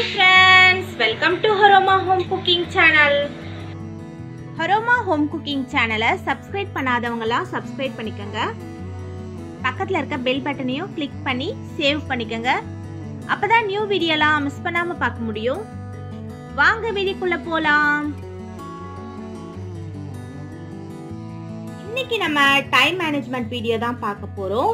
Hi friends, welcome to Haroma Home Cooking Channel. Haroma Home Cooking Channel subscribe பண்ணாதவங்களா subscribe பண்ணிக்கங்க. பக்கத்துல இருக்க bell பட்டனையும் click பண்ணி save பண்ணிக்கங்க. அப்பதான் நியூ வீடியோலாம் மிஸ் பண்ணாம பார்க்க முடியும். வாங்க வீடியோக்குள்ள போலாம். இன்னைக்கு நம்ம டைம் மேனேஜ்மெண்ட் வீடியோ தான் பார்க்க போறோம்.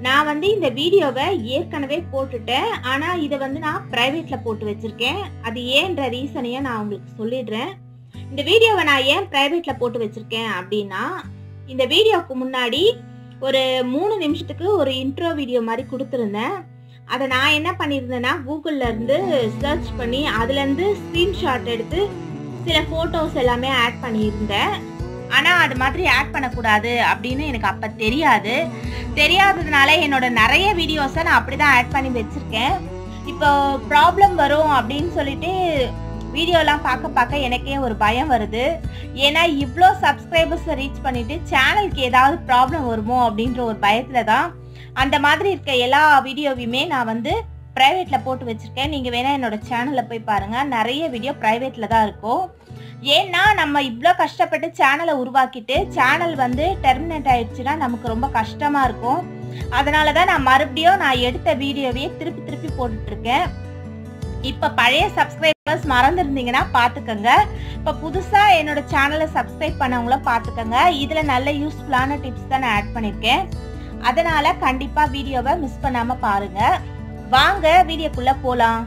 நான் வந்து இந்த வீடியோவை ஏற்கனவே போட்டுட்டேன், ஆனா இதை வந்து நான் பிரைவேட்ல போட்டு வச்சிருக்கேன். அது ஏன்ற ரீசனையும் நான் உங்களுக்கு சொல்லிடுறேன். இந்த வீடியோவை நான் ஏன் பிரைவேட்ல போட்டு வச்சிருக்கேன் அப்படின்னா, இந்த வீடியோவுக்கு முன்னாடி ஒரு 3 நிமிஷத்துக்கு ஒரு இன்ட்ரோ வீடியோ மாதிரி கொடுத்துருந்தேன். அதை நான் என்ன பண்ணியிருந்தேன்னா, கூகுள்ல இருந்து சர்ச் பண்ணி அதுல இருந்து ஸ்கிரீன்ஷாட் எடுத்து சில போட்டோஸ் எல்லாமே ஆட் பண்ணியிருந்தேன். ஆனா அது மாதிரி ஆட் பண்ணக்கூடாது அப்படின்னு எனக்கு அப்ப தெரியாததுனால என்னோட நிறைய வீடியோஸை நான் அப்படிதான் ஆட் பண்ணி வச்சிருக்கேன். இப்போ ப்ராப்ளம் வரும் அப்படின்னு சொல்லிட்டு வீடியோலாம் பார்க்க எனக்கே ஒரு பயம் வருது. ஏன்னா இவ்வளோ சப்ஸ்கிரைபர்ஸை ரீச் பண்ணிட்டு சேனலுக்கு ஏதாவது ப்ராப்ளம் வருமோ அப்படின்ற ஒரு பயத்துல தான் அந்த மாதிரி இருக்க எல்லா வீடியோவையுமே நான் வந்து ப்ரைவேட்ல போட்டு வச்சிருக்கேன். நீங்க வேணா என்னோட சேனல்ல போய் பாருங்க, நிறைய வீடியோ ப்ரைவேட்ல தான் இருக்கும். ஏன்னா நம்ம இவ்வளோ கஷ்டப்பட்டு சேனலை உருவாக்கிட்டு சேனல் வந்து டெர்மினேட் ஆயிடுச்சுன்னா நமக்கு ரொம்ப கஷ்டமா இருக்கும். அதனால தான் நான் மறுபடியும் எடுத்த வீடியோவையே திருப்பி போட்டுட்டு இருக்கேன். இப்போ பழைய சப்ஸ்கிரைபர்ஸ் மறந்துருந்தீங்கன்னா பார்த்துக்கங்க. இப்போ புதுசாக என்னோட சேனலை சப்ஸ்கிரைப் பண்ணவங்கள பார்த்துக்கங்க. இதில் நல்ல யூஸ்ஃபுல்லான டிப்ஸ் தான் நான் ஆட் பண்ணியிருக்கேன். அதனால கண்டிப்பாக வீடியோவை மிஸ் பண்ணாமல் பாருங்க. வாங்க வீடியோக்குள்ளே போகலாம்.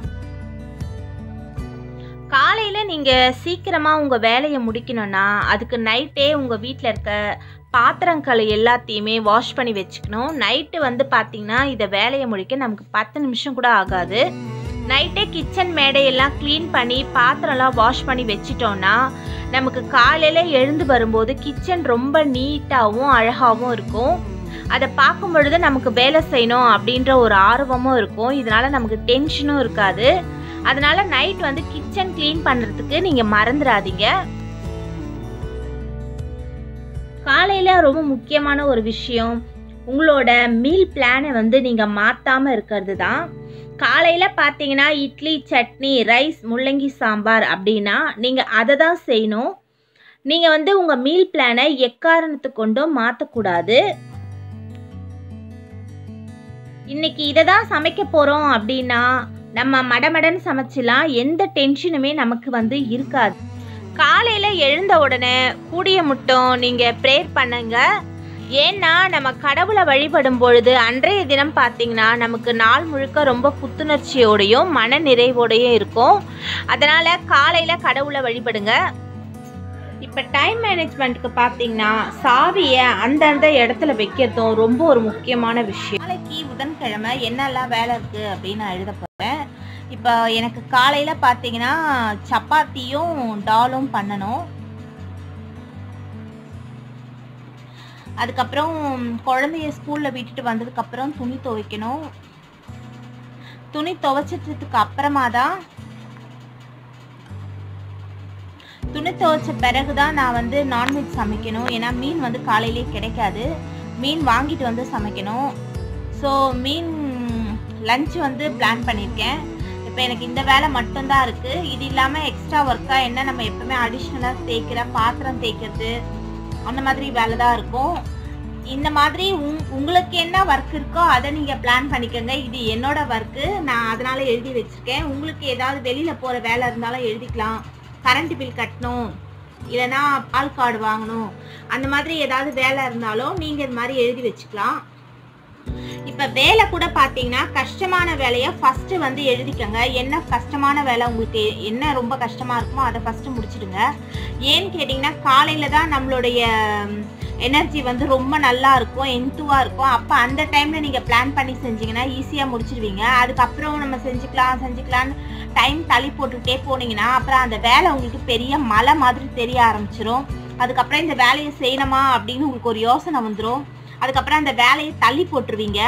காலையில் நீங்கள் சீக்கிரமாக உங்கள் வேலையை முடிக்கணும்னா அதுக்கு நைட்டே உங்கள் வீட்டில் இருக்க பாத்திரங்களை எல்லாத்தையுமே வாஷ் பண்ணி வச்சுக்கணும். நைட்டு வந்து பார்த்திங்கன்னா இதை வேலையை முடிக்க நமக்கு 10 நிமிஷம் கூட ஆகாது. நைட்டே கிச்சன் மேடையெல்லாம் க்ளீன் பண்ணி பாத்திரம்லாம் வாஷ் பண்ணி வச்சிட்டோன்னா நமக்கு காலையில் எழுந்து வரும்போது கிச்சன் ரொம்ப நீட்டாகவும் அழகாகவும் இருக்கும். அதை பார்க்கும் பொழுது நமக்கு வேலை செய்யணும் அப்படின்ற ஒரு ஆர்வமும் இருக்கும். இதனால் நமக்கு டென்ஷனும் இருக்காது. அதனால நைட் வந்து கிச்சன் க்ளீன் பண்ணுறதுக்கு நீங்கள் மறந்துடாதீங்க. காலையில் ரொம்ப முக்கியமான ஒரு விஷயம், உங்களோட மீல் பிளானை வந்து நீங்கள் மாற்றாமல் இருக்கிறது தான். காலையில் பார்த்தீங்கன்னா இட்லி, சட்னி, ரைஸ், முள்ளங்கி சாம்பார் அப்படின்னா நீங்கள் அதை தான் செய்யணும். நீங்கள் வந்து உங்கள் மீல் பிளானை எக்காரணத்து கொண்டும் மாற்றக்கூடாது. இன்னைக்கு இதை தான் சமைக்க போகிறோம் அப்படின்னா நம்ம மடமடன்னு சமைச்சிலாம், எந்த டென்ஷனுமே நமக்கு வந்து இருக்காது. காலையில் எழுந்த உடனே கூடிய மட்டும் நீங்கள் ப்ரேயர் பண்ணுங்க. ஏன்னா நம்ம கடவுளை வழிபடும் பொழுது அன்றைய தினம் பார்த்தீங்கன்னா நமக்கு நாள் முழுக்க ரொம்ப புத்துணர்ச்சியோடையும் மன நிறைவோடையும் இருக்கும். அதனால் காலையில் கடவுளை வழிபடுங்க. இப்போ டைம் மேனேஜ்மெண்ட்டுக்கு பார்த்தீங்கன்னா சாவியை அந்தந்த இடத்துல வைக்கிறதும் ரொம்ப ஒரு முக்கியமான விஷயம். நாளைக்கு புதன்கிழமை என்னெல்லாம் வேலை இருக்குது அப்படின்னு நான் எழுத போகிறேன். இப்போ எனக்கு காலையில் பார்த்தீங்கன்னா சப்பாத்தியும் டாலும் பண்ணணும். அதுக்கப்புறம் குழந்தைய ஸ்கூலில் விட்டுட்டு வந்ததுக்கப்புறம் துணி துவைக்கணும். துணி துவைச்சதுக்கு அப்புறமா தான் துணி துவைச்ச பிறகு தான் நான் வந்து நான்வெஜ் சமைக்கணும். ஏன்னா மீன் வந்து காலையிலே கிடைக்காது. மீன் வாங்கிட்டு வந்து சமைக்கணும். ஸோ மீன் லஞ்ச் வந்து பிளான் பண்ணியிருக்கேன். இப்போ எனக்கு இந்த வேலை மட்டும்தான் இருக்குது. இது இல்லாமல் எக்ஸ்ட்ரா ஒர்க்காக என்ன நம்ம எப்பவுமே அடிஷ்னலாக தேய்க்கிற பாத்திரம் தேய்க்கிறது அந்த மாதிரி வேலை தான் இருக்கும். இந்த மாதிரி உங்களுக்கு என்ன ஒர்க் இருக்கோ அதை நீங்கள் பிளான் பண்ணிக்கோங்க. இது என்னோட ஒர்க்கு, நான் அதனால எழுதி வச்சுருக்கேன். உங்களுக்கு ஏதாவது வெளியில் போகிற வேலை இருந்தாலும் எழுதிக்கலாம். கரண்ட் பில் கட்டணும், இல்லைன்னா பால் கார்டு வாங்கணும், அந்த மாதிரி ஏதாவது வேலை இருந்தாலும் நீங்கள் இது மாதிரி எழுதி வச்சுக்கலாம். இப்போ வேலை கூட பார்த்தீங்கன்னா கஷ்டமான வேலையை ஃபஸ்ட்டு வந்து எழுதிக்கங்க. என்ன கஷ்டமான வேலை உங்களுக்கு என்ன ரொம்ப கஷ்டமாக இருக்குமோ அதை ஃபஸ்ட்டு முடிச்சிடுங்க. ஏன்னு கேட்டிங்கன்னா காலையில் தான் நம்மளுடைய எனர்ஜி வந்து ரொம்ப நல்லா இருக்கும், எந்துவாக இருக்கும். அப்போ அந்த டைமில் நீங்கள் பிளான் பண்ணி செஞ்சிங்கன்னா ஈஸியாக முடிச்சிடுவீங்க. அதுக்கப்புறம் நம்ம செஞ்சுக்கலான்னு டைம் தள்ளி போட்டுக்கிட்டே போனீங்கன்னா அப்புறம் அந்த வேலை உங்களுக்கு பெரிய மலை மாதிரி தெரிய ஆரம்பிச்சிடும். அதுக்கப்புறம் இந்த வேலையை செய்யணுமா அப்படின்னு உங்களுக்கு ஒரு யோசனை வந்துடும். அதுக்கப்புறம் அந்த வேலையை தள்ளி போட்டுருவீங்க.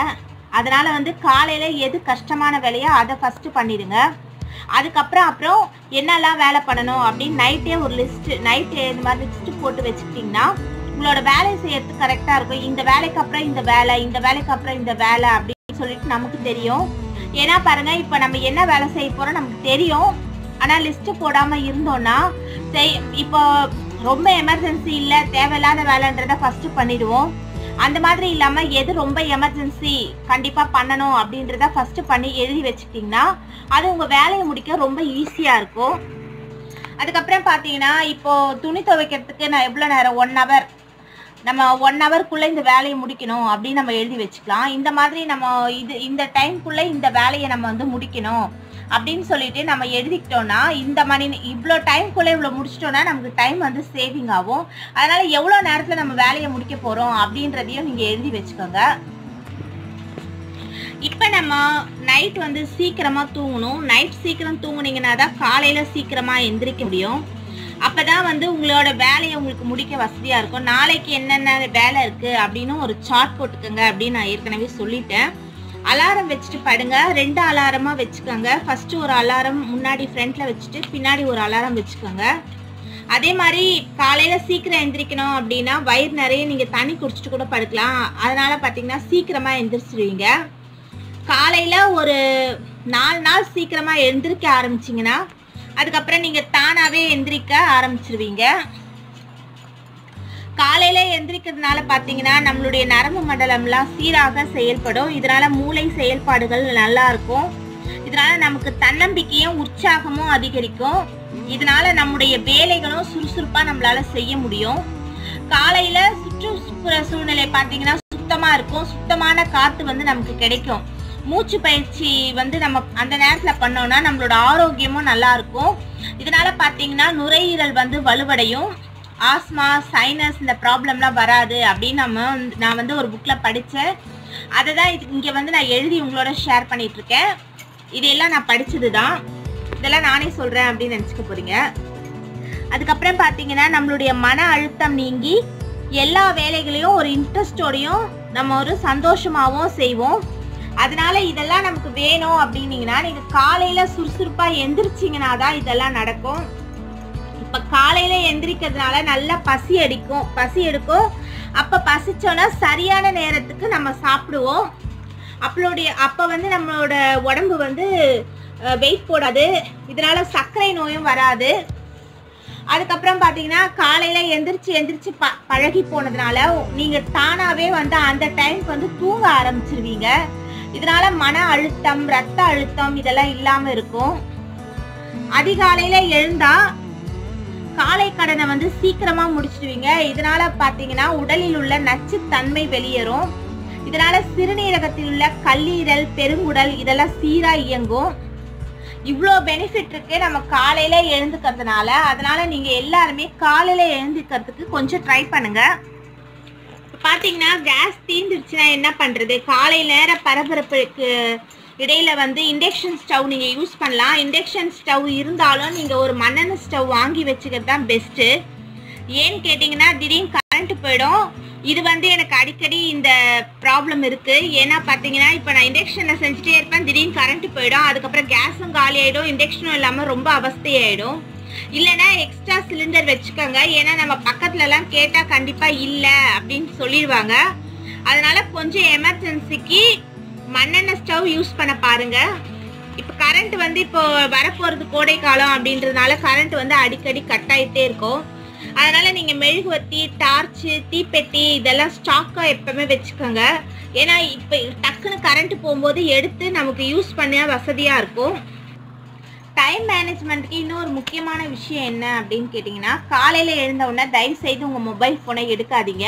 அதனால் வந்து காலையில் எது கஷ்டமான வேலையோ அதை ஃபஸ்ட்டு பண்ணிடுங்க. அதுக்கப்புறம் என்னெல்லாம் வேலை பண்ணணும் அப்படின்னு நைட்டே ஒரு நைட்டு இந்த மாதிரி லிஸ்ட்டு போட்டு வச்சுக்கிட்டிங்கன்னா உங்களோட வேலையை செய்யறதுக்கு கரெக்டாக இருக்கும். இந்த வேலைக்கு அப்புறம் இந்த வேலை, இந்த வேலைக்கு அப்புறம் இந்த வேலை அப்படின்னு சொல்லிட்டு நமக்கு தெரியும். ஏன்னா பாருங்க, இப்போ நம்ம என்ன வேலை செய்ய போறோம் நமக்கு தெரியும். ஆனால் லிஸ்ட் போடாமல் இருந்தோம்னா இப்போ ரொம்ப எமர்ஜென்சி இல்லை, தேவையில்லாத வேலைன்றத ஃபர்ஸ்ட் பண்ணிடுவோம். அந்த மாதிரி இல்லாமல் எது ரொம்ப எமர்ஜென்சி கண்டிப்பாக பண்ணணும் அப்படின்றத ஃபர்ஸ்ட் பண்ணி எழுதி வச்சுக்கிட்டிங்கன்னா அது உங்கள் வேலையை முடிக்க ரொம்ப ஈஸியாக இருக்கும். அதுக்கப்புறம் பார்த்தீங்கன்னா, இப்போ துணி துவைக்கிறதுக்கு நான் எவ்வளோ நேரம் 1 hour, நம்ம 1 hourக்குள்ளே இந்த வேலையை முடிக்கணும் அப்படின்னு நம்ம எழுதி வச்சுக்கலாம். இந்த மாதிரி நம்ம இந்த டைம்குள்ளே இந்த வேலையை நம்ம வந்து முடிக்கணும் அப்படின்னு சொல்லிட்டு நம்ம எழுதிக்கிட்டோம்னா இவ்வளோ டைம்குள்ளே இவ்வளோ முடிச்சிட்டோம்னா நமக்கு டைம் வந்து சேவிங் ஆகும். அதனால எவ்வளோ நேரத்தில் நம்ம வேலையை முடிக்க போகிறோம் அப்படின்றதையும் நீங்கள் எழுதி வச்சுக்கோங்க. இப்போ நம்ம நைட் வந்து சீக்கிரமாக தூங்கணும். நைட் சீக்கிரம் தூங்குனீங்கன்னா தான் காலையில் சீக்கிரமாக எந்திரிக்க முடியும். அப்போ தான் வந்து உங்களோட வேலையை உங்களுக்கு முடிக்க வசதியாக இருக்கும். நாளைக்கு என்னென்ன வேலை இருக்குது அப்படின்னு ஒரு சார்ட் போட்டுக்கோங்க அப்படின்னு நான் ஏற்கனவே சொல்லிட்டேன். அலாரம் வச்சுட்டு படுங்க. 2 அலாரமாக வச்சுக்கோங்க. ஃபஸ்ட்டு ஒரு அலாரம் முன்னாடி ஃப்ரண்ட்டில் வச்சுட்டு பின்னாடி ஒரு அலாரம் வச்சுக்கோங்க. அதே மாதிரி காலையில் சீக்கிரம் எந்திரிக்கணும் அப்படின்னா வயிறு நிறைய நீங்கள் தண்ணி குடிச்சிட்டு கூட படுக்கலாம். அதனால் பார்த்தீங்கன்னா சீக்கிரமாக எந்திரிச்சிடுவீங்க. காலையில் ஒரு 4 நாள் சீக்கிரமாக எந்திரிக்க ஆரம்பிச்சிங்கன்னா அதுக்கப்புறம் நீங்கள் தானாகவே எந்திரிக்க ஆரம்பிச்சிருவீங்க. காலையில் எந்திரிக்கிறதுனால பார்த்தீங்கன்னா நம்மளுடைய நரம்பு மண்டலம்லாம் சீராக செயல்படும். இதனால் மூளை செயல்பாடுகள் நல்லா இருக்கும். இதனால் நமக்கு தன்னம்பிக்கையும் உற்சாகமும் அதிகரிக்கும். இதனால் நம்முடைய வேலைகளும் சுறுசுறுப்பாக நம்மளால் செய்ய முடியும். காலையில் சுற்றுப்புற சூழ்நிலை பார்த்தீங்கன்னா சுத்தமாக இருக்கும். சுத்தமான காற்று வந்து நமக்கு கிடைக்கும். மூச்சு பயிற்சி வந்து நம்ம அந்த நேரத்தில் பண்ணோம்னா நம்மளோட ஆரோக்கியமும் நல்லா இருக்கும். இதனால் பார்த்தீங்கன்னா நுரையீரல் வந்து வலுவடையும். ஆஸ்மா, சைனஸ் இந்த ப்ராப்ளம்லாம் வராது அப்படின்னு நான் வந்து ஒரு புக்கில் படித்தேன். அதை தான் இங்கே வந்து நான் எழுதி உங்களோட ஷேர் பண்ணிகிட்ருக்கேன். இதெல்லாம் நான் படித்தது தான், இதெல்லாம் நானே சொல்கிறேன் அப்படின்னு நினச்சிக்க போகிறீங்க. அதுக்கப்புறம் பார்த்தீங்கன்னா நம்மளுடைய மன அழுத்தம் நீங்கி எல்லா வேலைகளையும் ஒரு இன்ட்ரெஸ்டோடையும் நம்ம ஒரு சந்தோஷமாகவும் செய்வோம். அதனால இதெல்லாம் நமக்கு வேணும் அப்படின்னீங்கன்னா நீங்கள் காலையில் சுறுசுறுப்பாக எந்திரிச்சிங்கன்னா தான் இதெல்லாம் நடக்கும். இப்போ காலையில் எந்திரிக்கிறதுனால நல்லா பசி எடுக்கும். அப்போ பசிச்சோன்னா சரியான நேரத்துக்கு நம்ம சாப்பிடுவோம். அப்போ வந்து நம்மளோட உடம்பு வந்து வெயிட் போடாது. இதனால சர்க்கரை நோயும் வராது. அதுக்கப்புறம் பார்த்தீங்கன்னா காலையில் எந்திரிச்சு பழகி போனதுனால நீங்கள் தானாகவே வந்து அந்த டைமுக்கு வந்து தூங்க ஆரம்பிச்சிருவீங்க. இதனால மன அழுத்தம், ரத்த அழுத்தம் இதெல்லாம் இல்லாமல் இருக்கும். அதிகாலையில் எழுந்தா காலை கடனை வந்து சீக்கிரமா முடிச்சிடுவீங்க. இதனால பார்த்தீங்கன்னா உடலில் உள்ள நச்சுத்தன்மை வெளியேறும். இதனால சிறுநீரகத்தில் உள்ள கல்லீரல், பெருங்குடல் இதெல்லாம் சீரா இயங்கும். இவ்வளோ பெனிஃபிட் இருக்கு நம்ம காலையில எழுந்துக்கிறதுனால. அதனால நீங்க எல்லாருமே காலையில எழுந்துக்கிறதுக்கு கொஞ்சம் ட்ரை பண்ணுங்க. பார்த்தீங்கன்னா கேஸ் தீர்ந்துருச்சுன்னா என்ன பண்ணுறது? காலை நேர பரபரப்புக்கு இடையில வந்து இண்டக்ஷன் ஸ்டவ் நீங்கள் யூஸ் பண்ணலாம். இண்டக்ஷன் ஸ்டவ் இருந்தாலும் நீங்கள் ஒரு மண்ணெண்ணெய் ஸ்டவ் வாங்கி வச்சுக்கிறது தான் பெஸ்ட்டு. ஏன்னு கேட்டிங்கன்னா திடீர்னு கரண்ட் போயிடும். இது வந்து எனக்கு அடிக்கடி இந்த ப்ராப்ளம் இருக்குது. ஏன்னா பார்த்தீங்கன்னா இப்போ நான் இண்டக்ஷனில் செஞ்சுட்டே இருப்பேன், திடீர்னு கரண்ட் போயிடும். அதுக்கப்புறம் கேஸும் காலி ஆகிடும், இண்டக்ஷனும் இல்லாமல் ரொம்ப அவஸ்தையாயிடும். இல்லைன்னா எக்ஸ்ட்ரா சிலிண்டர் வச்சுக்கோங்க. ஏன்னா நம்ம பக்கத்துலலாம் கேட்டால் கண்டிப்பாக இல்லை அப்படின்னு சொல்லிடுவாங்க. அதனால கொஞ்சம் எமர்ஜென்சிக்கு மண்ணெண்ணெய் ஸ்டவ் யூஸ் பண்ண பாருங்க. இப்போ கரண்ட் வந்து இப்போ வரப்போகிறது கோடை காலம் அப்படின்றதுனால கரண்ட் வந்து அடிக்கடி கட் ஆகிட்டே இருக்கும். அதனால நீங்கள் மெழுகுவர்த்தி, டார்ச்சு, தீப்பெட்டி இதெல்லாம் ஸ்டாக்காக எப்பவுமே வச்சுக்கோங்க. ஏன்னா இப்போ டக்குன்னு கரண்ட் போகும்போது எடுத்து நமக்கு யூஸ் பண்ண வசதியாக இருக்கும். டைம் மேனேஜ்மெண்ட்டுக்கு இன்னொரு முக்கியமான விஷயம் என்ன அப்படின்னு கேட்டிங்கன்னா, காலையில் எழுந்த உடனே தயவு செய்து உங்கள் மொபைல் ஃபோனை எடுக்காதீங்க.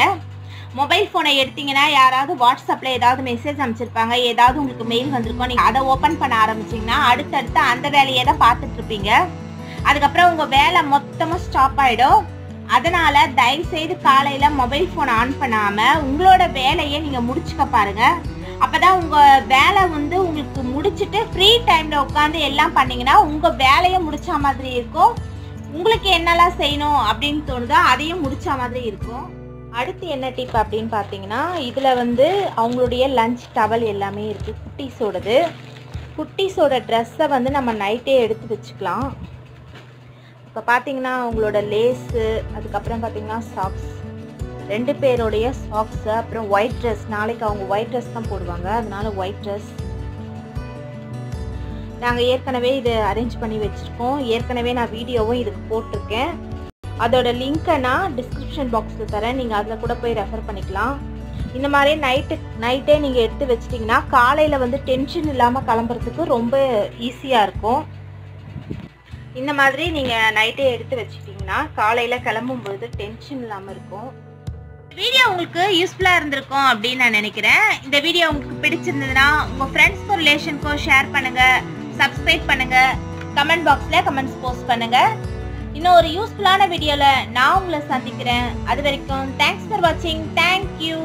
மொபைல் ஃபோனை எடுத்தீங்கன்னா யாராவது வாட்ஸ்அப்பில் ஏதாவது மெசேஜ் அனுப்பிச்சிருப்பாங்க, ஏதாவது உங்களுக்கு மெயில் வந்திருக்கோம், நீங்கள் அதை ஓப்பன் பண்ண ஆரம்பிச்சிங்கன்னா அடுத்தடுத்து அந்த வேலையை தான் பார்த்துட்ருப்பீங்க. அதுக்கப்புறம் உங்கள் வேலை மொத்தமாக ஸ்டாப் ஆகிடும். அதனால் தயவுசெய்து காலையில் மொபைல் ஃபோனை ஆன் பண்ணாமல் உங்களோட வேலையை நீங்கள் முடிச்சுக்க பாருங்கள். அப்போ தான் உங்கள் வேலை வந்து உங்களுக்கு முடிச்சுட்டு ஃப்ரீ டைமில் உட்காந்து எல்லாம் பண்ணிங்கன்னா உங்கள் வேலையை முடித்த மாதிரி இருக்கும். உங்களுக்கு என்னெல்லாம் செய்யணும் அப்படின்னு தோணுதோ அதையும் முடித்த மாதிரி இருக்கும். அடுத்து என்ன டிப் அப்படின்னு பார்த்தீங்கன்னா, இதில் வந்து அவங்களுடைய லஞ்ச் டவல் எல்லாமே இருக்குது. குட்டீஸோடது. குட்டீஸோட ட்ரெஸ்ஸை வந்து நம்ம நைட்டே எடுத்து வச்சுக்கலாம். இப்போ பார்த்தீங்கன்னா அவங்களோட லேஸு, அதுக்கப்புறம் பார்த்தீங்கன்னா சாக்ஸ், 2 பேருடைய சாக்ஸு, அப்புறம் ஒயிட் ட்ரெஸ். நாளைக்கு அவங்க ஒயிட் ட்ரெஸ் தான் போடுவாங்க, அதனால ஒயிட் ட்ரெஸ். நாங்கள் ஏற்கனவே இது அரேஞ்ச் பண்ணி வச்சுருக்கோம். ஏற்கனவே நான் வீடியோவும் இதுக்கு போட்டிருக்கேன். அதோட லிங்க்கை நான் டிஸ்கிரிப்ஷன் பாக்ஸில் தரேன். நீங்கள் அதில் கூட போய் ரெஃபர் பண்ணிக்கலாம். இந்த மாதிரி நைட்டே நீங்கள் எடுத்து வச்சிட்டிங்கன்னா காலையில் வந்து டென்ஷன் இல்லாமல் கிளம்புறதுக்கு ரொம்ப ஈஸியாக இருக்கும். இந்த மாதிரி நீங்கள் நைட்டே எடுத்து வச்சிட்டிங்கன்னா காலையில் கிளம்பும்போது டென்ஷன் இல்லாமல் இருக்கும். வீடியோ உங்களுக்கு யூஸ்ஃபுல்லாக இருந்திருக்கும் அப்படின்னு நான் நினைக்கிறேன். இந்த வீடியோ உங்களுக்கு பிடிச்சிருந்ததுன்னா உங்கள் ஃப்ரெண்ட்ஸ்க்கும் ரிலேஷனுக்கும் ஷேர் பண்ணுங்கள், சப்ஸ்கிரைப் பண்ணுங்கள், கமெண்ட் பாக்ஸில் கமெண்ட்ஸ் போஸ்ட் பண்ணுங்கள். இன்னும் ஒரு யூஸ்ஃபுல்லான வீடியோவில் நான் உங்களை சந்திக்கிறேன். அது வரைக்கும் தேங்க்ஸ் ஃபார் வாட்சிங். தேங்க்யூ.